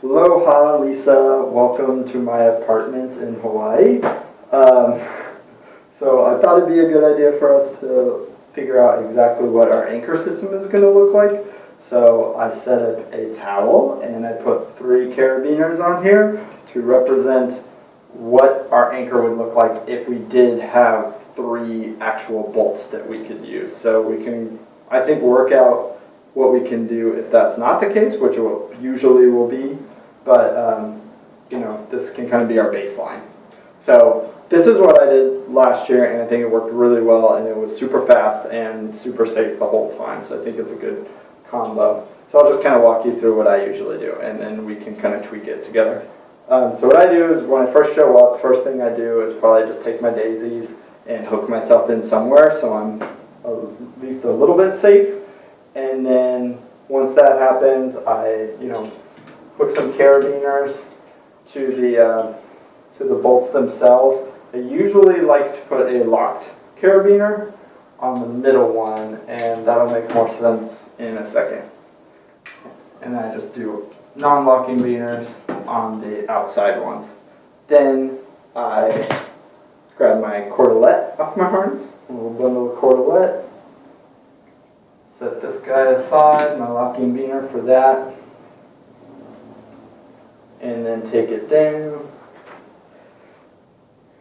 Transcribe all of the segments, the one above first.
Aloha, Lisa. Welcome to my apartment in Hawaii. So I thought it'd be a good idea for us to figure out exactly what our anchor system is going to look like. So I set up a towel and I put 3 carabiners on here to represent what our anchor would look like if we did have 3 actual bolts that we could use. So we can, I think, work out what we can do if that's not the case, which it usually will be, but this can kind of be our baseline. So this is what I did last year, and I think it worked really well, and it was super fast and super safe the whole time, so I think it's a good combo. So I'll just kind of walk you through what I usually do, and then we can kind of tweak it together. So what I do is when I first show up, the first thing I do is probably just take my daisies and hook myself in somewhere so I'm at least a little bit safe. And then once that happens, I hook some carabiners to the bolts themselves. I usually like to put a locked carabiner on the middle one, and that'll make more sense in a second. And then I just do non-locking biners on the outside ones. Then I grab my cordelette off my harness, a little bundle of cordelette. Set this guy aside, my locking biner for that, and then take it down.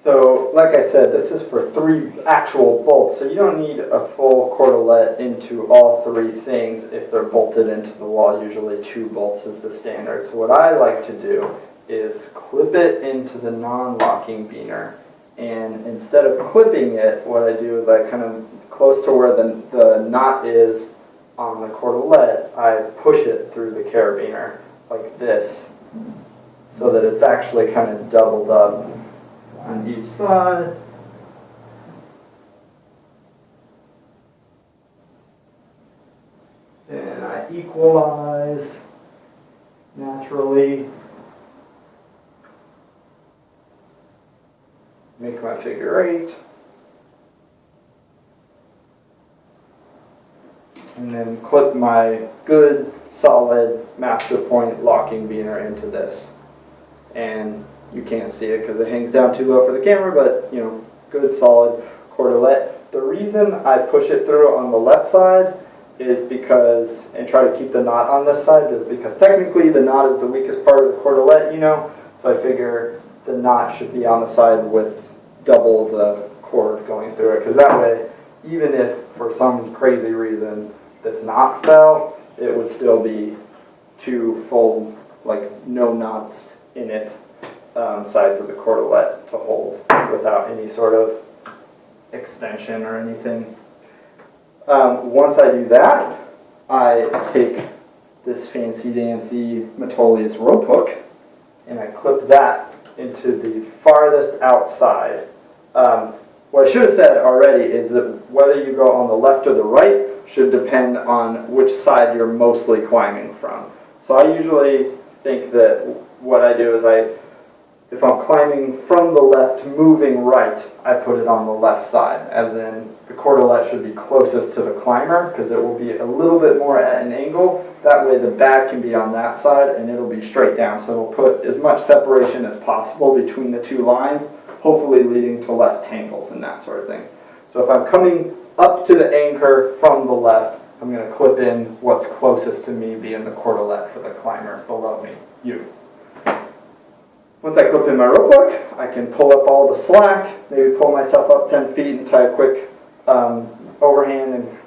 So, like I said, this is for 3 actual bolts, so you don't need a full cordelette into all 3 things if they're bolted into the wall. Usually 2 bolts is the standard. So what I like to do is clip it into the non-locking biner, and instead of clipping it, what I do is I kind of close to where the knot is on the cordelette, I push it through the carabiner like this so that it's actually kind of doubled up on each side. And I equalize naturally. Make my figure 8. And then clip my good, solid master point locking biner into this. And you can't see it because it hangs down too low for the camera, but good, solid cordelette. The reason I push it through on the left side is because, and try to keep the knot on this side, is because technically the knot is the weakest part of the cordelette, so I figure the knot should be on the side with double the cord going through it, because that way, even if for some crazy reason this knot fell, it would still be 2 full, no knots in it, sides of the cordelette to hold without any sort of extension or anything. Once I do that, I take this fancy-dancy Metolius rope hook and I clip that into the farthest outside. What I should have said already is that whether you go on the left or the right should depend on which side you're mostly climbing from. So I usually think that what I do is if I'm climbing from the left moving right, I put it on the left side, as in the cordelette should be closest to the climber because it will be a little bit more at an angle. That way the bag can be on that side and it'll be straight down. So it'll put as much separation as possible between the 2 lines, hopefully leading to less tangles and that sort of thing. So if I'm coming up to the anchor from the left, I'm going to clip in what's closest to me being the cordelette for the climber below me, you. Once I clip in my rope hook, I can pull up all the slack, maybe pull myself up 10 feet and tie a quick overhand and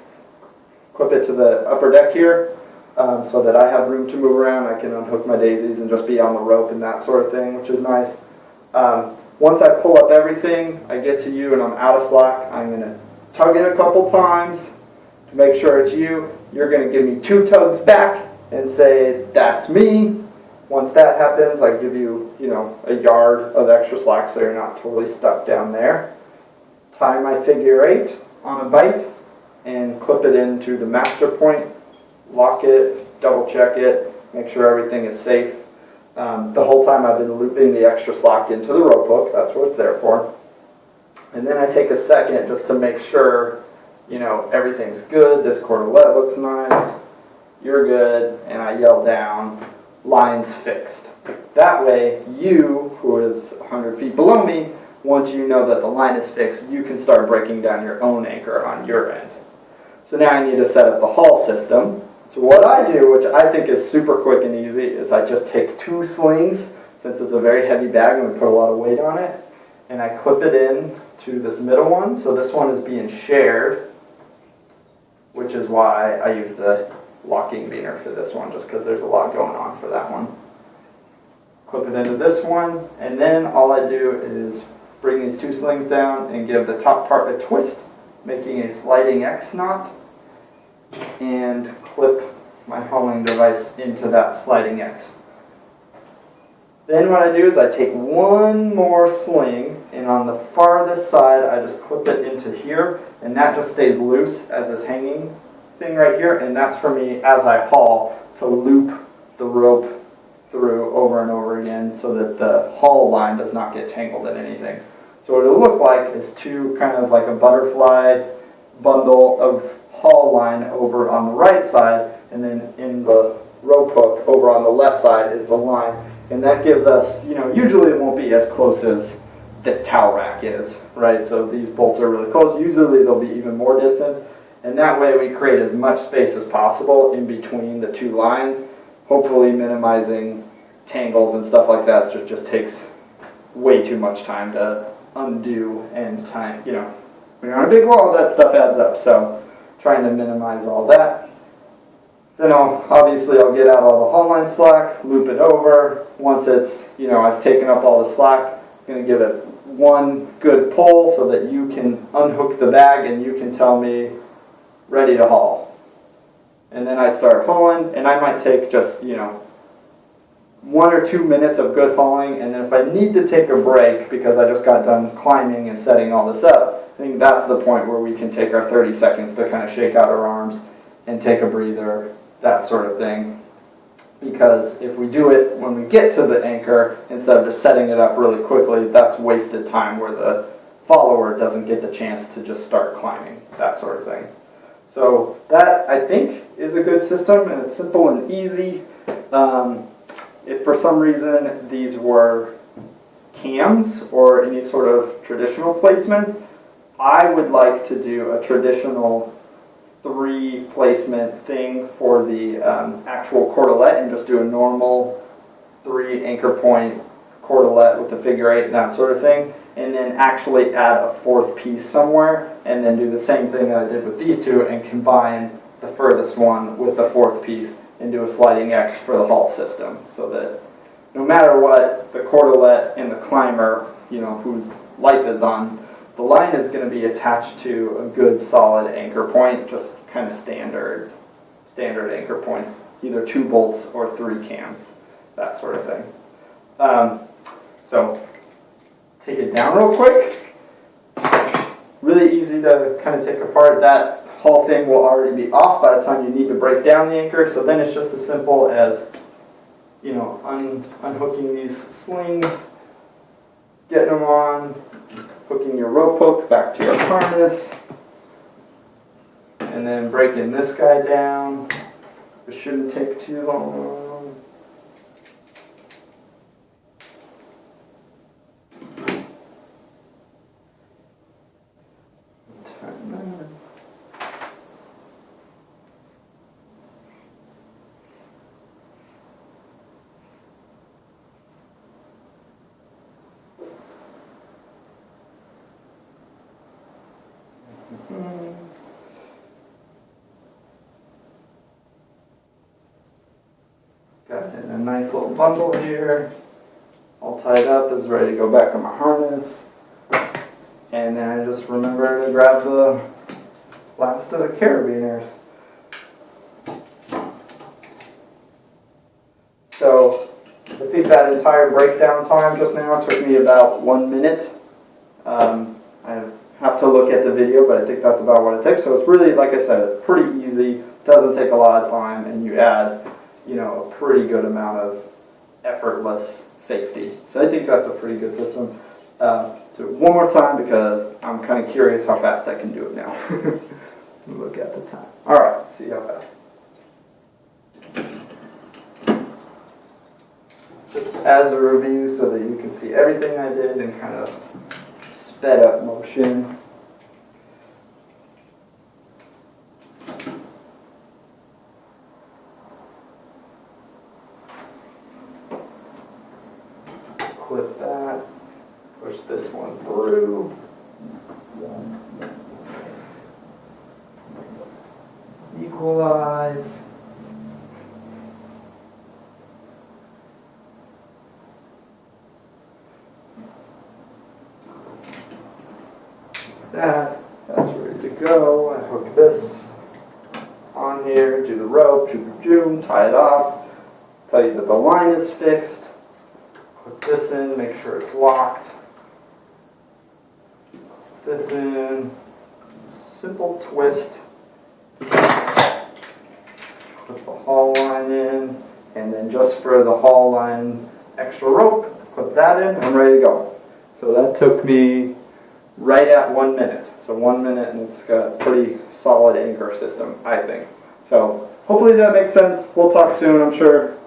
clip it to the upper deck here so that I have room to move around. I can unhook my daisies and just be on the rope and that sort of thing, which is nice. Once I pull up everything, I get to you and I'm out of slack. I'm going to tug it a couple times to make sure it's you. You're going to give me 2 tugs back and say, that's me. Once that happens, I give you, a yard of extra slack so you're not totally stuck down there. Tie my figure 8 on a bite and clip it into the master point. Lock it, double check it, make sure everything is safe. The whole time I've been looping the extra slack into the rope hook. That's what it's there for. And then I take a second just to make sure, everything's good. This cordelette looks nice. You're good. And I yell down, lines fixed. That way, you, who is 100 feet below me, once you know that the line is fixed, you can start breaking down your own anchor on your end. So now I need to set up the haul system. So what I do, which I think is super quick and easy, is I just take 2 slings, since it's a very heavy bag and we put a lot of weight on it, and I clip it in to this middle one. So this one is being shared, which is why I use the locking beaner for this one, just because there's a lot going on for that one. Clip it into this one, and then all I do is bring these 2 slings down and give the top part a twist, making a sliding X knot, and clip my hauling device into that sliding X. Then what I do is I take 1 more sling, and on the farthest side I just clip it into here, and that just stays loose as this hanging thing right here, and that's for me as I haul to loop the rope through over and over again so that the haul line does not get tangled in anything. So what it'll look like is 2 kind of like a butterfly bundle of haul line over on the right side, and then in the rope hook over on the left side is the line. And that gives us, usually it won't be as close as this towel rack is, right? So these bolts are really close. Usually they'll be even more distance. And that way we create as much space as possible in between the 2 lines, hopefully minimizing tangles and stuff like that. It just takes way too much time to undo, and time, when you're on a big wall, that stuff adds up. So trying to minimize all that. Then obviously I'll get out all the haul line slack, loop it over. Once it's, I've taken up all the slack, I'm going to give it 1 good pull so that you can unhook the bag and you can tell me ready to haul. And then I start hauling, and I might take just, 1 or 2 minutes of good hauling, and then if I need to take a break because I just got done climbing and setting all this up, I think that's the point where we can take our 30 seconds to kind of shake out our arms and take a breather, that sort of thing. Because if we do it when we get to the anchor, instead of just setting it up really quickly, that's wasted time where the follower doesn't get the chance to just start climbing, that sort of thing. So that, I think, is a good system, and it's simple and easy. If for some reason these were cams or any sort of traditional placement, I would like to do a traditional 3 placement thing for the actual cordelette, and just do a normal 3 anchor point cordelette with the figure 8 and that sort of thing, and then actually add a 4th piece somewhere, and then do the same thing that I did with these 2 and combine the furthest one with the 4th piece and do a sliding X for the haul system, so that no matter what, the cordelette and the climber, whose life is on, the line is going to be attached to a good solid anchor point, just kind of standard anchor points, either 2 bolts or 3 cams, that sort of thing. So take it down real quick. Really easy to kind of take apart. That whole thing will already be off by the time you need to break down the anchor, so then it's just as simple as unhooking these slings, getting them on, hooking your rope hook back to your harness, and then breaking this guy down. It shouldn't take too long. Got it in a nice little bundle here, all tied up, is ready to go back on my harness. And then I just remember to grab the last of the carabiners. So I think that entire breakdown time just now took me about 1 minute. I have to look at the video, but I think that's about what it takes. So it's really, like I said, it's pretty easy, doesn't take a lot of time, and you add a pretty good amount of effortless safety. So I think that's a pretty good system. Do it one more time because I'm kind of curious how fast I can do it now. Look at the time. All right, see how fast. just as a review so that you can see everything I did in kind of sped up motion. Clip that, push this one through. Equalize. That's ready to go. I hook this on here, do the rope, tie it off, tell you that the line is fixed. Put this in, make sure it's locked. Put this in, simple twist. Put the haul line in, and then just for the haul line extra rope, put that in, I'm ready to go. So that took me right at 1 minute. So 1 minute, and it's got a pretty solid anchor system, I think. So hopefully that makes sense. We'll talk soon, I'm sure.